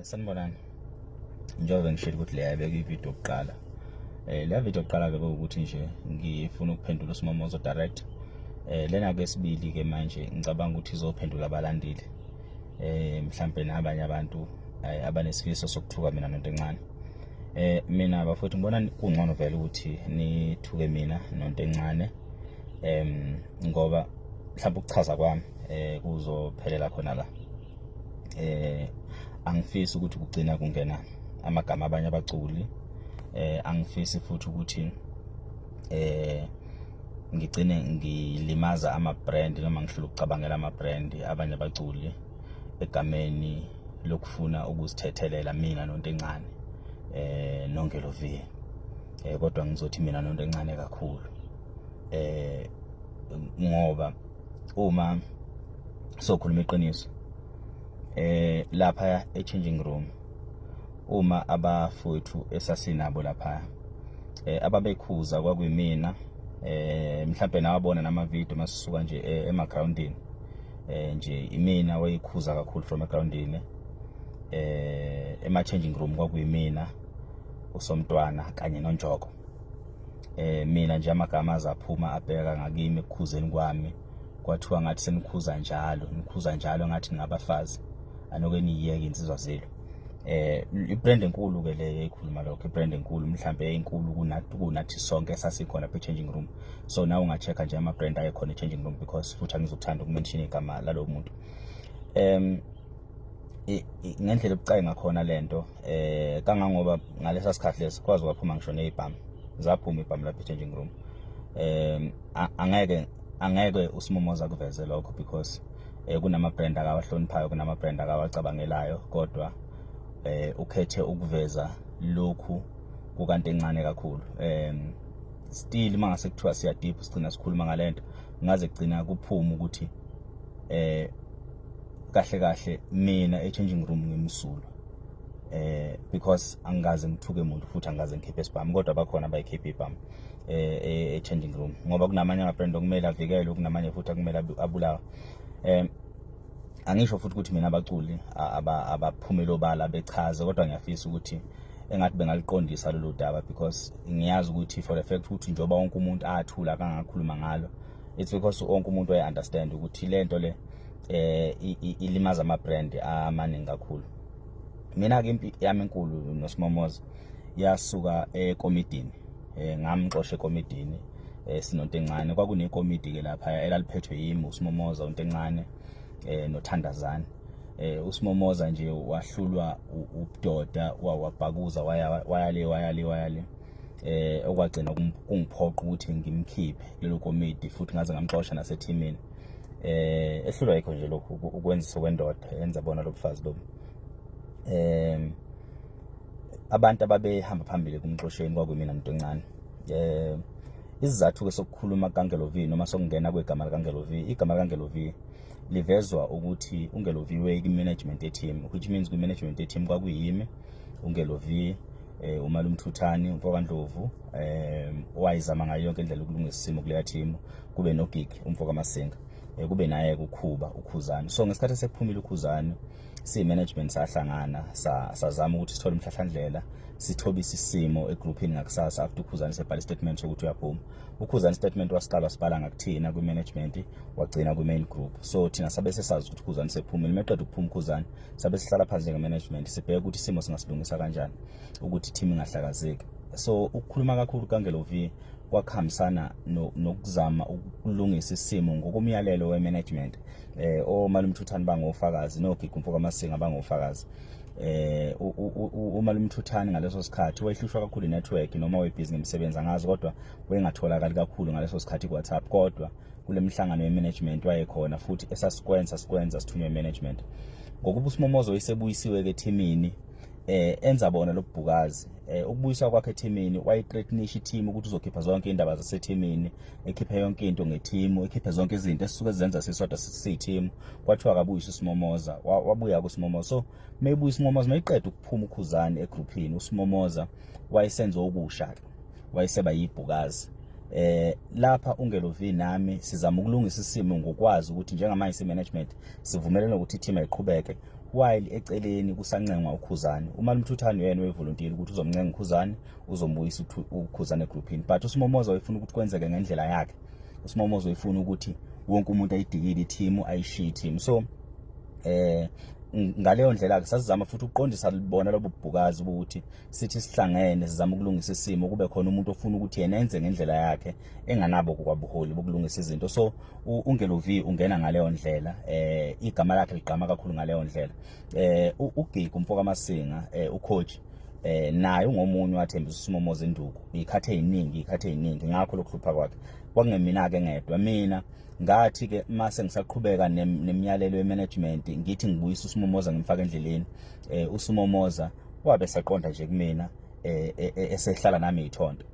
Sanibonani. Njengoba ngishilo ukuthi le yabeka ivideo yokuqala. Le video yokuqala ke ukuthi nje ngifuna ukuphendula uSimomozo direct. Lena ke sibili ke manje ngicabanga ukuthi izophendula abalandeli. Mhlambe nabanye abantu abanesifiso sokuthuka mina nonto encane. Mina bafowethu ngibona kungcono vele ukuthi nithuke mina nonto encane. Ngoba mhlawumbe ukuchaza kwami kuzophelela khona la. Angifisi ukuthi kugcina kungena amagama abanye abaculi. Angifisi futhi ukuthi ngigcine ngilimaza ama brand noma ngihlula ukucabangela ama brand abanye abaculi egameni lokufuna ukuzithethelela mina nonto encane nongelo V. Kodwa ngizothi mina nonto encane kakhulu. Ngoba uma sokhuluma iqiniso lapha e-changing room uma abafowethu esasinabo lapha ababekhuza kwakuyimina mhlambe nawabona nama video masisuka nje emagroundini nje imina wayikhuza kakhulu from egroundini ema-changing room kwakuyimina uSomntwana kanye noNjoko. Mina nje amagama azaphuma abheka ngakimi ekukhuzeni kwami kwathiwa ngathi senikhuza njalo ngathi ningabafazi anoke niyeke insizwa zelo. Ibrand enkulu ke le ekhuluma lokho, ibrand enkulu mhlambe enkulu kunathi sonke esasikhona lapha e-changing room. So nawe ungachecka nje ama brand ayekhona e-changing room because futhi angizokuthanda ukumention igama lalo muntu. Ngendlela ebucayi ngakhona lento kangangoba ngalesa sikhathi lesi kwazi kwaphuma ngisho neibhamu zaphuma ibhamu lapha e-changing room. Angeke uSimomoza kuveze lokho because kunama brand akawahloniphayo, kunama brand akawacabangelayo, kodwa ukhethe ukuveza lokhu kukanti encane kakhulu. Still mangase kuthiwa siya deep sigcina sikhuluma ngalento ngaze kugcina kuphuma ukuthi kahle mina e-changing room ngimsulwa because angaze ngithuke umuntu futhi angaze ngikhiphe spam, kodwa bakhona abayikhipha ibhamu e-changing room ngoba kunamanye ama-brand okumele avikele, kunamanye futhi akumele abulawa. Angisho futhi ukuthi mina abaculi abaphumela obala bechaze, kodwa ngiyafisa ukuthi engathi bengaliqondisa lolu daba because ngiyazi ukuthi for the fact ukuthi njoba wonke umuntu athula kangakhuluma ngalo, it's because wonke umuntu uyaunderstand ukuthi lento le ilimaza ama brand amaningi kakhulu. Mina ke impi yami enkulu noSimomoza yasuka ekomidini. Ngamxosha ekomidini sinonto encane. Kwakunekomidi ke lapha elaliphethwe yimi uSimomoza unto encane noThandazani. uSimomoza nje wahlulwa ubudoda wabhakuza wayale okwagcina kungiphoqa ukuthi ngimkhiphe lelo komidi futhi ngaze ngamxosha nasethimini. Ehlulwa yikho nje lokhu ukwenzisa kwendoda yenza bona lobufazi lobu. Abantu ababehamba phambili kumxosheni kwakuyimina nto encane. Isizathu ke sokukhuluma kaNgelo V noma sokungena kwegama likaNgelo V, igama likaNgelo V livezwa ukuthi uNgelo V we-management ye-team, which means kwi-management ye-team kwakuyimi uNgelo V, uMalume Mthuthani, uMfokandlovu, owayizama ngayo yonke indlela ukulungisa isimo kuleya team, kube noGigi uMfokaMasinga, kube naye kuKhuba uKhuzani. So ngesikhathi sekuphumile uKhuzani si-management sahlangana sazama ukuthi sithole umhlahlandlela sithobisa isimo egroupini ngakusasa after uKhuzani sebhala statement sokuthi uyaphuma. uKhuzani statement wasiqala sibhala ngakuthina kwi-management wagcina kwi-main group. So thina sabe sesazi ukuthi uKhuzani sephumile. Meqeda ukuphuma uKhuzani sabe sihlala phansi nge-management sibheka ukuthi isimo singasilungisa kanjani ukuthi team ingahlakazeki. So ukukhuluma kakhulu kaNgelo V kwakhambisana nokuzama ukulungisa isimo ngokumyalelo we-management. oMalume Mthuthani bangofakazi noGigi uMfokaMasinga bangofakazi. uMalume Mthuthani ngaleso sikhathi wayehlushwa kakhulu i-network noma wayebhizi ngemisebenzi angazi, kodwa wayengatholakali kakhulu ngaleso sikhathi ku-WhatsApp, kodwa kule mihlangano ye-management wayekhona futhi esasikwenza sithunywe i-management. Ngokuba uSimomoza wayesebuyisiwe ke ethimini enza bona lobhukazi. Ukubuyiswa kwakhe ethimini wayethreatenisha i-team ukuthi uzokhipha zonke indaba zasethimini, ekhiphe yonke into nge-team, ekhiphe zonke izinto esisuke zenza sisodwa siyi-team. Kwathiwa akabuyise uSimomoza, wabuya kuSimomoza. So maybe uSimomoza mayiqeda ukuphuma uKhuzani egroupini, uSimomoza wayesenza okusha, wayeseba yibhukazi lapha uNgelovi nami sizama ukulungisa isimo ngokwazi ukuthi njengamanje management sivumelene ukuthi i-team ayiqhubeke while eceleni kusancengwa uKhuzani. uMalumthuthani yena wevolunteer ukuthi uzomncenga uKhuzani, uzombuyisa uKhuzani egroupini, but uSimomoza wayefuna ukuthi kwenzeke ngendlela yakhe. uSimomoza wayefuna ukuthi wonke umuntu ayidikile i-team, ayishiye i-team. So ngaleyo ndlela ke sasizama futhi ukuqondisa libona lobo bhukazi ukuthi sithi sihlangene sizama ukulungisa isimo, kube khona umuntu ofuna ukuthi yena enze ngendlela yakhe enganabo kwabuholi bokulungisa izinto. So uNgelovi ungena ngaleyo ndlela, igama lakhe ligqama kakhulu ngaleyo ndlela. uGig umfoka Masinga, ucoach naye ungomunye wathembisa uSimomoza induku ikhathe eziningi ngakho lokuhlupha kwakhe. Kwakungemina ke ngedwa, mina ngathi ke mase ngisaqhubeka nemiyalelo yemanagement ngithi ngibuyisa uSimomoza ngimfaka endleleni. uSimomoza wabe saqonda nje kumina esehlala nami ithonto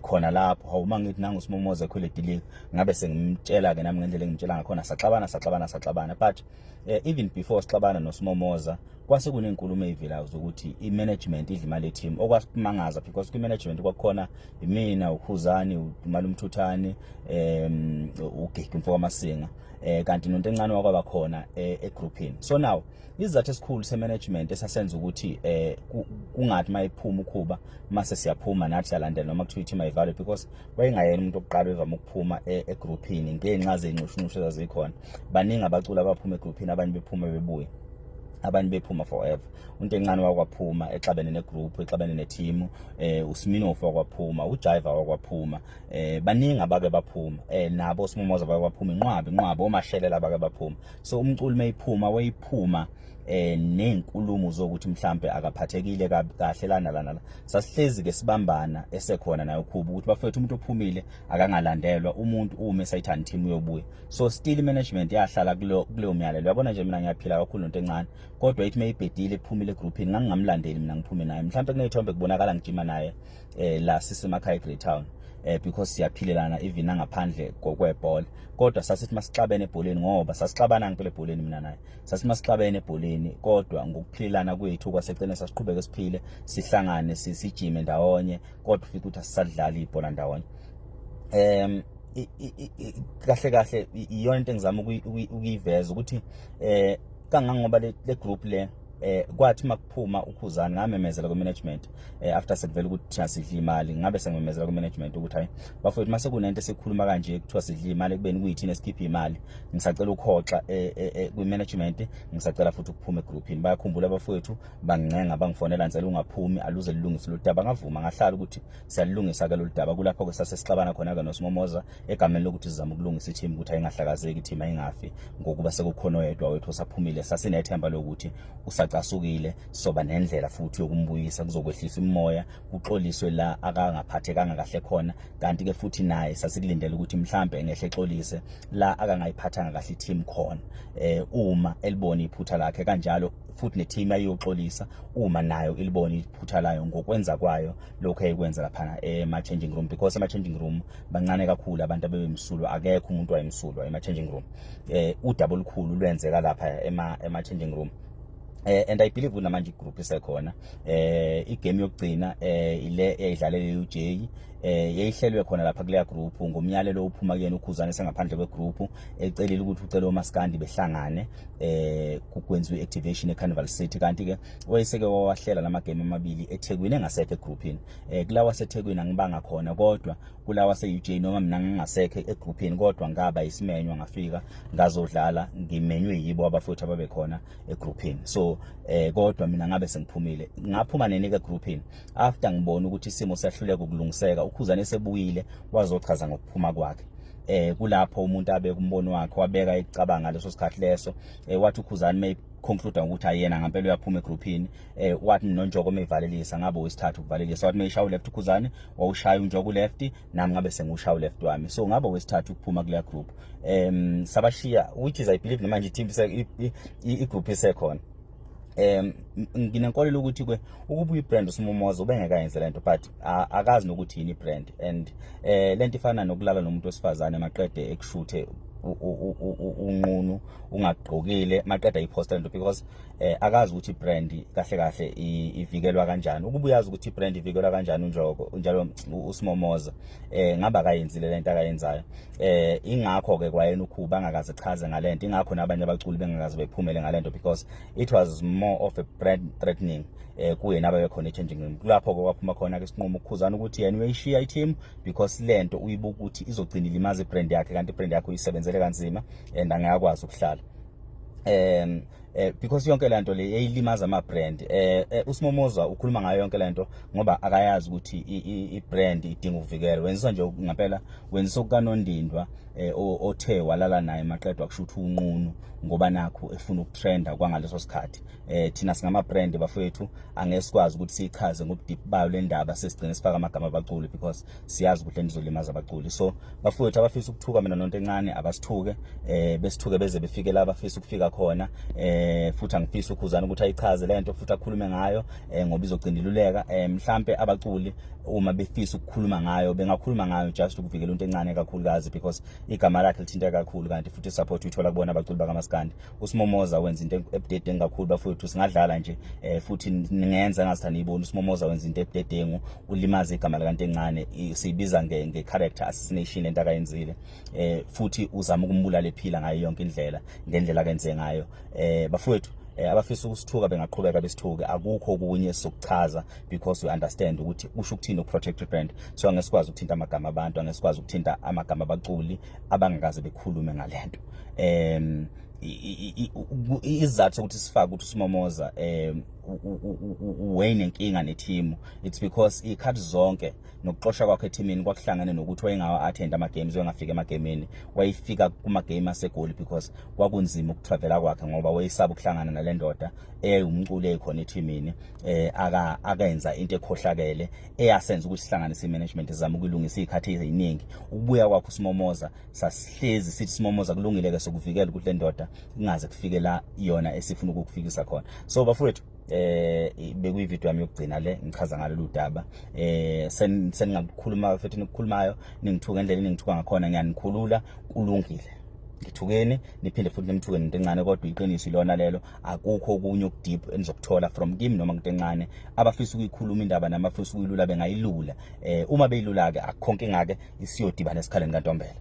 khona lapho hawuma ngithi nangu uSimomoza ekhwele dilika ngabe sengimtshela ke nami ngendlela engimtshela ngakhona saxabana. But even before sixabana noSimomoza kwase kunenkulumo ezivilayo zokuthi imanagement idla imali ye-team, okwasimangaza because kwi-management kwakhona imina, uKhuzani, uMalumthuthani, uGig umfoka Masinga, kanti nonto encane wakwaba khona egroupini. So now izathu esikhulu semanagement esasenza ukuthi kungathi mayiphuma ukhuba mase siyaphuma nathi siyalandela noma kuthiwa i-team ayivalwe, because wayengayena umuntu oqala evama ukuphuma egroupini ngenxa zey'nxushunxushu ezazikhona. Baningi abaculi abaphuma egroupini, abanye bephuma bebuye, abanye bephuma forever. Unto encane wakwaphuma exabene negroup, exabene ne-team, uSminoff wakwaphuma, uJiva wakwaphuma, baningi abake baphuma, nabo uSimomoza bakwaphuma, inqwaba omashelela abake baphuma. So umculi mayiphuma wayiphuma nenkulumo zokuthi mhlambe akaphathekile kahle lana sasihlezi ke sibambana esekhona nayo Khuba ukuthi bafethu umuntu ophumile akangalandelwa, umuntu uma esayithanda team uyobuya. So still management yahlala kuleyo myalelo. Yabona nje mina ngiyaphila kakhulu nonto encane, kodwa ithi mayibhedile ephumile egroupini ngangingamlandeli mina ngiphume naye. Mhlambe kuneyithombe kubonakala ngijima naye la sisemakhaya eGreytown, because siyaphilelana even ngaphandle kwebhola. Kodwa sasithi masixabene ebholeni, ngoba sasixabana ngempela ebholeni mina naye, sasithi masixabene ebholeni, kodwa ngokuphilelana kwethu kwasecene sasiqhubeke siphile, sihlangane sijime ndawonye, kodwa ufike ukuthi asisadlali ibhola ndawonye. Kahle iyona into engizama ukuyiveza ukuthi kangangoba le group le kwathi makuphuma uKhuzani ngamemezela ku-management after sekuvela ukuthi thina sidla imali, ngabe sengimemezela ku-management ukuthi hayi bafowethu mase kunento esikhuluma kanje kuthiwa sidla imali ekubeni kuyithina esikhipha imali, ngisacela ukhoxa kwi-management, ngisacela futhi ukuphuma egroupini. Bayakhumbula bafowethu bangincenga bangifonela ngicela ungaphumi aluze lilungise lo daba, ngavuma ngahlala ukuthi siyalungisa ke lo daba. Kulapho ke sasesixabana khona ke noSimomoza egameni lokuthi sizama ukulungisa i-team ukuthi ayingahlakazeki, i-team ayingafi ngokuba sekukhona oyedwa wethu osaphumile. Sasinethemba lokuthi usacasukile, soba nendlela futhi yokumbuyisa kuzokwehlisa umoya, kuxoliswe la akangaphathekanga kahle khona, kanti ke futhi naye sasikulindela ukuthi mhlambe ngehle exolise la akangayiphathanga kahle i-team khona, uma elibona iphutha lakhe. Kanjalo futhi ne-team ayoxolisa uma nayo ilibona iphutha layo ngokwenza kwayo lokho ayikwenza lapha ema-changing room, because ema-changing room bancane kakhulu abantu abebemsulwa, akekho umuntu wayemsulwa ema-changing room. Udaba olukhulu lwenzeka lapha ema-changing room. And I believe kunamanje igroup isekhona, igame yokugcina ile eyidlalele uJ yayihlelwe khona lapha kuleya group ngomyalelo ophuma kuyena uKhuzani sengaphandle kwegroup ecelile ukuthi ucela uMaskandi behlangane kukwenziwe activation eCarnival City. Kanti ke wayeseke wawahlela lamagame amabili eThekwini engasekho egroupini. Kulawa seThekwini angibanga khona, kodwa kulawa seUJ noma mina ngingasekho egroupini, kodwa ngaba isimenywa ngafika ngazodlala ngimenywe yibo abafowethu ababe khona egroupini. So kodwa mina ngabe sengiphumile, ngaphuma nenike egroupini after ngibona ukuthi isimo siyahluleka ukulungiseka. uKhuzani esebuyile wazochaza ngokuphuma kwakhe. Kulapho umuntu abeka umbono wakhe, wabeka icabanga leso sikhathi leso. Wathi uKhuzani may conclude ukuthi ayena ngempela uyaphuma egroupini, wathi noNjoko meyivalelisa ngabe wesithathu ukuvalelisa, wathi mayishaya left uKhuzani wawushaya uNjoko left, nami ngabe sengushaya left wami. So ngabe wesithathu ukuphuma kule group. Sabashiya, which is I believe namanje team igroup isekhona. Nginenkolelo ukuthi ukuba uyibrand uSimomoza ubengekayenze lento, but akazi nokuthi yini ibrand. And lento ifana nokulala nomuntu wesifazane maqede ekushuthe unqunu ungagqokile maqeda iposta lento because akazi ukuthi ibrand kahle kahle ivikelwa kanjani. Ukuba uyazi ukuthi ibrand ivikelwa kanjani njalo uSimomoza ngaba akayenzile lento akayenzayo. Ingakho ke kwayena uKhuba angakaze chaze ngalento, ingakho nabanye abaculi bengakaze bephumele ngalento because it was more of a brand threatening kuye nababe khona changing room. Kulapho ke waphuma khona ke sinqumo ukukhuzana ukuthi yena uyishiya i-team because lento uyibuka ukuthi izogcina ilimaza ibrand yakhe, kanti ibrand yakhe uyisebenzele kanzima and angakwazi ukuhlala. Because yonke lento le eyilimaza ama brand. uSimomoza ukhuluma ngayo yonke lento ngoba akayazi ukuthi ibrand idinga ukuvikela. Wenziswa nje ngempela, wenziswa kukaNondindwa othe walala naye maqedwa kushuthi unqunu ngoba nakho efuna ukutrenda kwangaleso sikhathi. Thina singama brand bafowethu angesikwazi ukuthi sichaze ngobudeep bayo le ndaba, sesigcine sifaka amagama abaculi because siyazi ukuthi lendizolimaza abaculi. So bafowethu abafisa ukuthuka mina nonto encane abasithuke, besithuke beze befike la abafisa ukufika khona. Futhi angifisa ukhuzana ukuthi ayichaze lento futhi akhulume ngayo ngoba izogcina iluleka. Mhlambe abaculi uma befisa ukukhuluma ngayo bengakhuluma ngayo just ukuvikela into encane kakhulukazi because igama lakhe lithinta kakhulu, kanti futhi support uyithola kubona abaculi bakaMaskandi. uSimomoza wenza into ebudedengu kakhulu bafowethu, singadlala nje futhi ningenza ngasithanda ibona. uSimomoza wenza into ebudedengu, ulimaza igama lakanto encane, siyibiza nge-character assassination lento akayenzile. Futhi uzama ukumbulala ephila ngayo yonke indlela ngendlela akenze ngayo. Bafowethu abafisa ukusithuka bengaqhubeka besithuke, akukho okunye sokuchaza because we understand ukuthi usho ukuthini ukuprotect your brand. So angesikwazi ukuthinta amagama abantu, angesikwazi ukuthinta amagama abaculi abangakaze bekhulume ngalento. Izathu ukuthi sifake ukuthi uSimomoza wayinenkinga neteam, it's because ikhathi zonke nokuxoshwa kwakhe eteamini kwakuhlangane nokuthi wayengawa attend ama games, wayengafika emagameni, wayifika kuma game asegoli because kwakunzima ukutravela kwakhe ngoba wayesaba ukuhlangana nale ndoda eyayumculi ekhona eteamini. Akenza into ekhohlakele eyasenza ukuthi sihlanganise imanagement izama ukulungisa izikhathi eziningi. Ukubuya kwakhe uSimomoza sasihlezi sithi Simomoza kulungile ke sokuvikela ukuthi le ndoda ingaze kufike la yona esifuna ukukufikisa khona. So bafowethu bekuyivideo yami yokugcina le ngichaza ngalolu daba. Seningakhuluma futhi nikukhulumayo ningithuka endlela ningithuka ngakhona, ngiyanikhulula, kulungile. Ngithukeni niphinde futhi nimthuke into encane, kodwa iqiniso ilona lelo. Akukho okunye okudeep enizokuthola from kimi noma into encane. Abafisa ukuyikhuluma indaba namafisa ukuyilula bengayilula. Uma beyilula ke akukho inkinga ke isiyodibana esikhaleni kaNtombela.